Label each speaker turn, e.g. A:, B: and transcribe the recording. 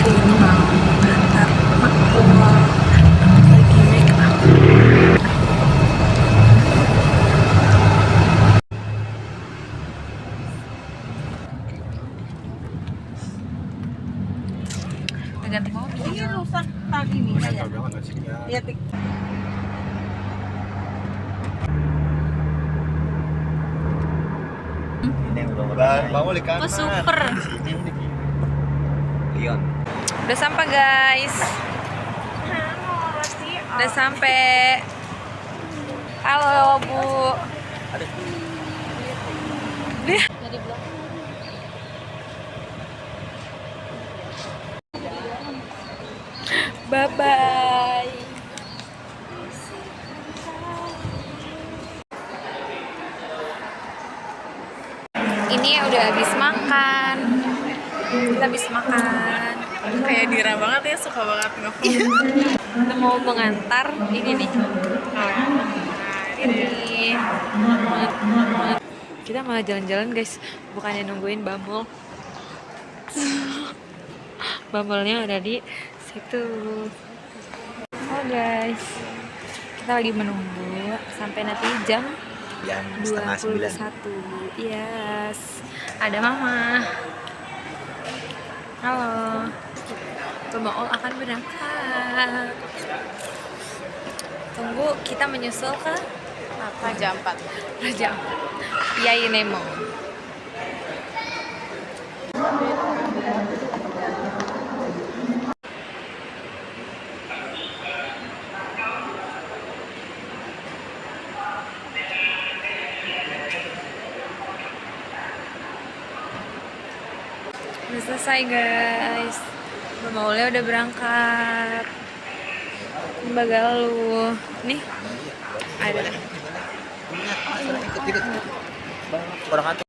A: hari ini mau ngantar makul lagi make up. Udah ganti mobil.
B: Ini rusak tadi nih kayak. Iya, Tik.
C: Ini yang udah bangun di kanan.
A: Oh super.
C: Leon.
A: Udah sampai guys. Udah sampai. Halo Bu. Lihat. Bye bye. Ini udah habis makan. Kita habis makan.
B: Kayak Dira banget ya, suka banget nge-vlog.
A: Kita mau mengantar ini nih. Ini. Kita malah jalan-jalan guys, bukannya nungguin Bumble. Bumble-nya ada di situ. Oh guys, kita lagi menunggu sampai nanti jam
C: Jam setengah 9.
A: 21. Yes. Ada mama. Halo. Pembaul akan berangkat. Tunggu, kita menyusul ke
B: Raja 4.
A: Raja Yai Nemo. Udah selesai guys. Pembaulnya udah berangkat. Mbak Galuh. Nih ada.
C: Orang kantor.